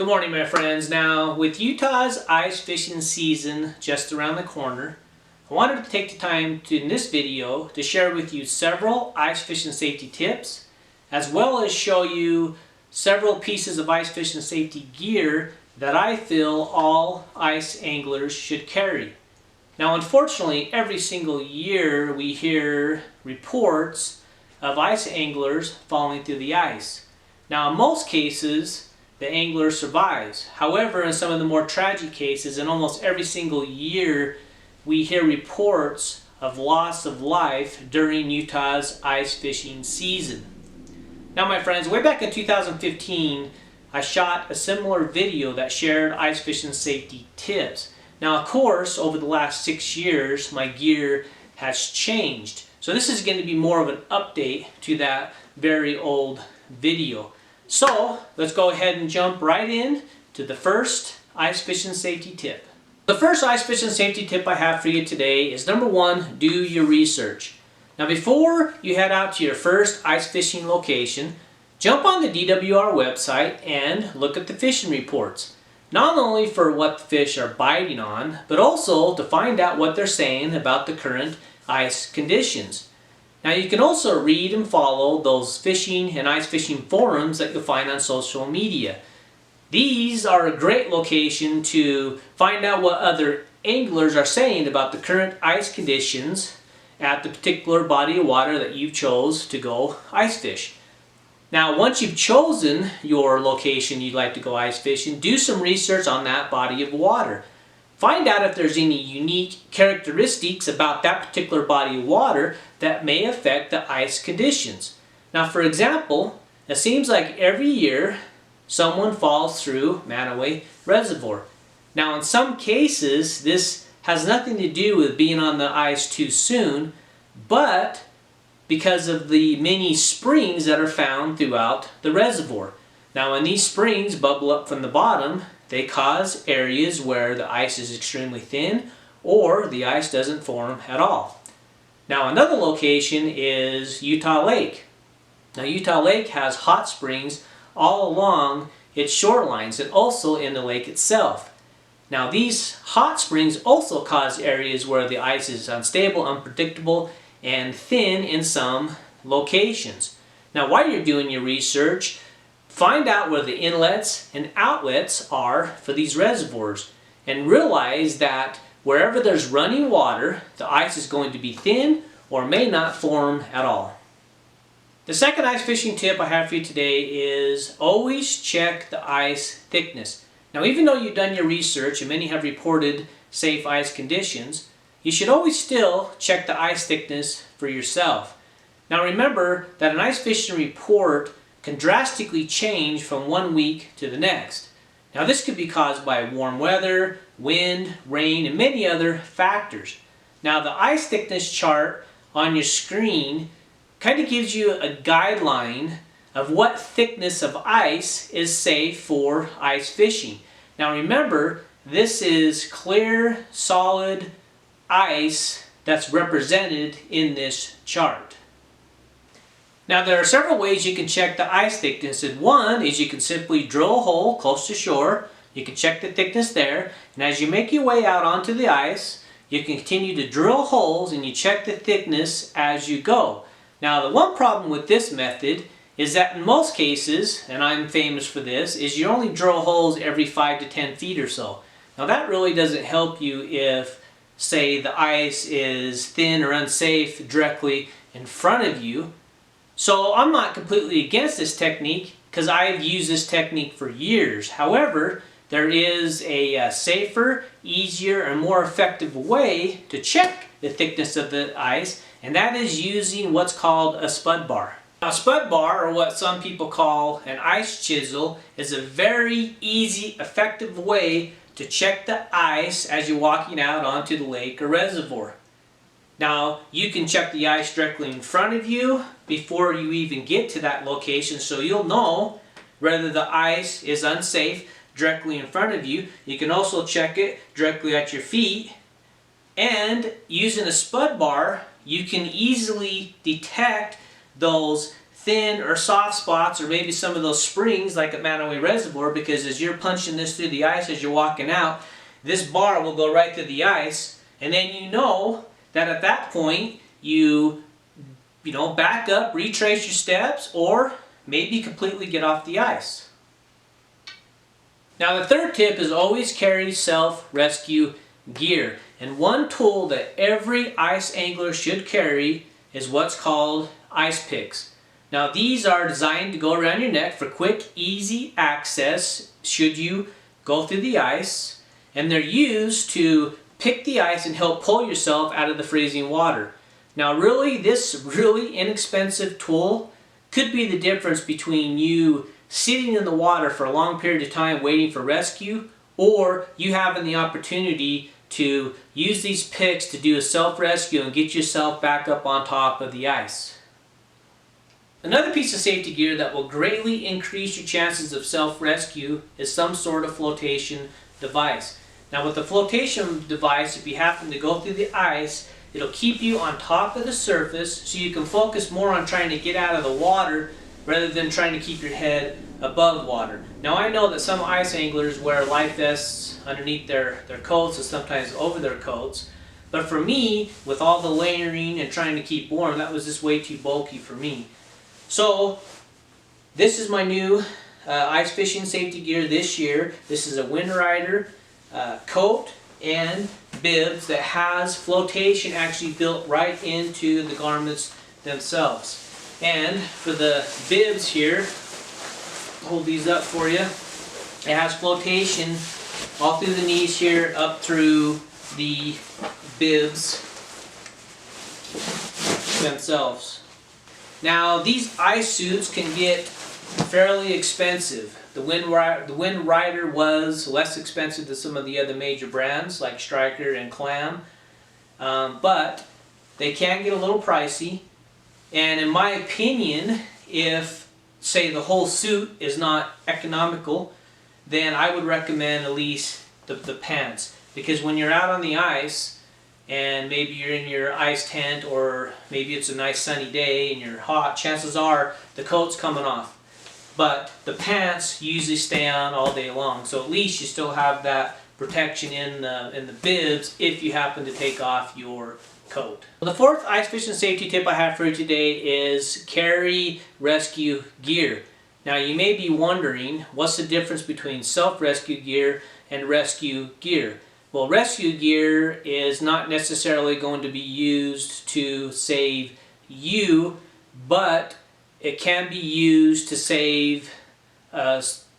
Good morning, my friends. Now, with Utah's ice fishing season just around the corner, I wanted to take the time in this video to share with you several ice fishing safety tips, as well as show you several pieces of ice fishing safety gear that I feel all ice anglers should carry. Now, unfortunately, every single year we hear reports of ice anglers falling through the ice. Now, in most cases, the angler survives. However, in some of the more tragic cases, in almost every single year, we hear reports of loss of life during Utah's ice fishing season. Now, my friends, way back in 2015, I shot a similar video that shared ice fishing safety tips. Now, of course, over the last 6 years, my gear has changed. So this is going to be more of an update to that very old video. So let's go ahead and jump right in to the first ice fishing safety tip. The first ice fishing safety tip I have for you today is number one, do your research. Now, before you head out to your first ice fishing location, jump on the DWR website and look at the fishing reports. Not only for what the fish are biting on, but also to find out what they're saying about the current ice conditions. Now, you can also read and follow those fishing and ice fishing forums that you'll find on social media. These are a great location to find out what other anglers are saying about the current ice conditions at the particular body of water that you chose to go ice fish. Now, once you've chosen your location you'd like to go ice fishing, do some research on that body of water. Find out if there's any unique characteristics about that particular body of water that may affect the ice conditions. Now, for example, it seems like every year someone falls through Manaway Reservoir. Now, in some cases, this has nothing to do with being on the ice too soon, but because of the many springs that are found throughout the reservoir. Now, when these springs bubble up from the bottom, they cause areas where the ice is extremely thin or the ice doesn't form at all. Now, another location is Utah Lake. Now, Utah Lake has hot springs all along its shorelines and also in the lake itself. Now, these hot springs also cause areas where the ice is unstable, unpredictable, and thin in some locations. Now, while you're doing your research, find out where the inlets and outlets are for these reservoirs and realize that wherever there's running water, the ice is going to be thin or may not form at all. The second ice fishing tip I have for you today is always check the ice thickness. Now, even though you've done your research and many have reported safe ice conditions, you should always still check the ice thickness for yourself. Now, remember that an ice fishing report can drastically change from one week to the next. Now, this could be caused by warm weather, wind, rain, and many other factors. Now, the ice thickness chart on your screen kind of gives you a guideline of what thickness of ice is safe for ice fishing. Now, remember, this is clear, solid ice that's represented in this chart. Now, there are several ways you can check the ice thickness, and one is you can simply drill a hole close to shore. You can check the thickness there, and as you make your way out onto the ice, you can continue to drill holes and you check the thickness as you go. Now, the one problem with this method is that in most cases, and I'm famous for this, is you only drill holes every 5 to 10 feet or so. Now, that really doesn't help you if, say, the ice is thin or unsafe directly in front of you. So I'm not completely against this technique because I've used this technique for years. However, there is a safer, easier, and more effective way to check the thickness of the ice, and that is using what's called a Spud Bar. A Spud Bar, or what some people call an ice chisel, is a very easy, effective way to check the ice as you're walking out onto the lake or reservoir. Now, you can check the ice directly in front of you before you even get to that location, so you'll know whether the ice is unsafe directly in front of you. You can also check it directly at your feet, and using a Spud Bar, you can easily detect those thin or soft spots, or maybe some of those springs like at Manaway Reservoir, because as you're punching this through the ice as you're walking out, this bar will go right through the ice, and then you know that at that point you back up, retrace your steps, or maybe completely get off the ice. Now the third tip is always carry self-rescue gear. And one tool that every ice angler should carry is what's called ice picks. Now these are designed to go around your neck for quick, easy access should you go through the ice. And they're used to pick the ice and help pull yourself out of the freezing water. Now really, this really inexpensive tool could be the difference between you sitting in the water for a long period of time waiting for rescue, or you having the opportunity to use these picks to do a self-rescue and get yourself back up on top of the ice. Another piece of safety gear that will greatly increase your chances of self-rescue is some sort of flotation device. Now with the flotation device, if you happen to go through the ice, it'll keep you on top of the surface so you can focus more on trying to get out of the water rather than trying to keep your head above water. Now I know that some ice anglers wear life vests underneath their coats and sometimes over their coats, but for me, with all the layering and trying to keep warm, that was just way too bulky for me. So this is my new ice fishing safety gear this year. This is a Wind Rider coat and bibs that has flotation actually built right into the garments themselves. And for the bibs here, hold these up for you, it has flotation all through the knees here up through the bibs themselves. Now these ice suits can get fairly expensive. The Wind Rider was less expensive than some of the other major brands like Striker and Clam, but they can get a little pricey. And in my opinion, if say the whole suit is not economical, then I would recommend at least the pants, because when you're out on the ice and maybe you're in your ice tent, or maybe it's a nice sunny day and you're hot, chances are the coat's coming off. But the pants usually stay on all day long, so at least you still have that protection in the bibs if you happen to take off your coat. The fourth ice fishing safety tip I have for you today is carry rescue gear. Now you may be wondering, what's the difference between self-rescue gear and rescue gear? Well, rescue gear is not necessarily going to be used to save you, but it can be used to save,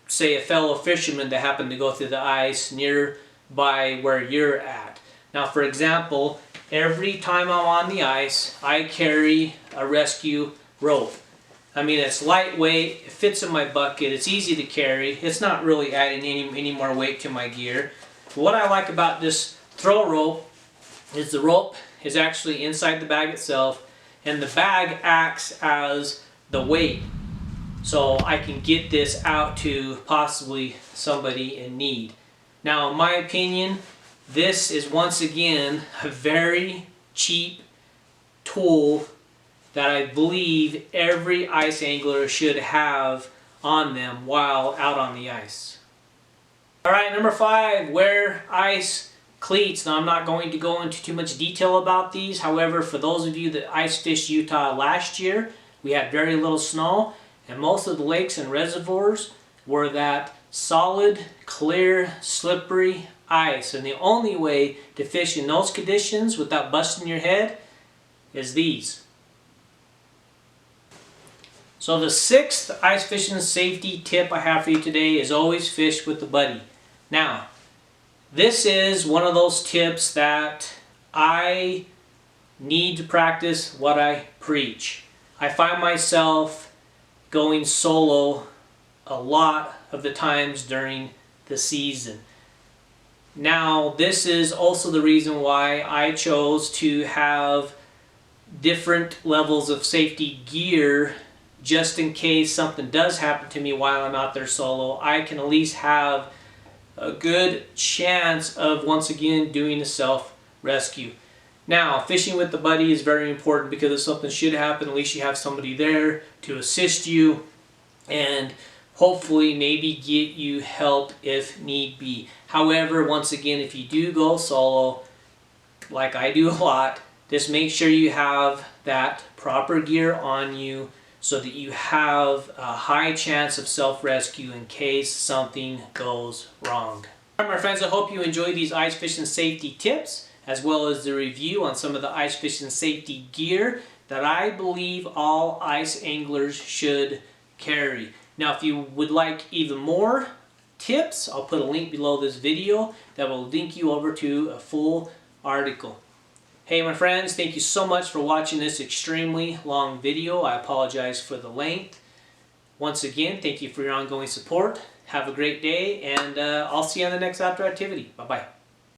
say, a fellow fisherman that happened to go through the ice nearby where you're at. Now, for example, every time I'm on the ice, I carry a rescue rope. I mean, it's lightweight, it fits in my bucket, it's easy to carry, it's not really adding any more weight to my gear. But what I like about this throw rope is the rope is actually inside the bag itself, and the bag acts as the weight. So I can get this out to possibly somebody in need. Now, in my opinion, this is once again a very cheap tool that I believe every ice angler should have on them while out on the ice. Alright, number 5, wear ice cleats. Now I'm not going to go into too much detail about these. However, for those of you that ice fished Utah last year, we had very little snow, and most of the lakes and reservoirs were that solid, clear, slippery ice. And the only way to fish in those conditions without busting your head is these. So the 6th ice fishing safety tip I have for you today is always fish with a buddy. Now, this is one of those tips that I need to practice what I preach. I find myself going solo a lot of the times during the season. Now, this is also the reason why I chose to have different levels of safety gear, just in case something does happen to me while I'm out there solo. I can at least have a good chance of once again doing a self-rescue. Now, fishing with the buddy is very important because if something should happen, at least you have somebody there to assist you and hopefully maybe get you help if need be. However, once again, if you do go solo, like I do a lot, just make sure you have that proper gear on you so that you have a high chance of self-rescue in case something goes wrong. All right, my friends, I hope you enjoy these ice fishing safety tips as well as the review on some of the ice fishing safety gear that I believe all ice anglers should carry. Now, if you would like even more tips, I'll put a link below this video that will link you over to a full article. Hey my friends, thank you so much for watching this extremely long video. I apologize for the length. Once again, thank you for your ongoing support. Have a great day, and I'll see you on the next outdoor activity. Bye-bye.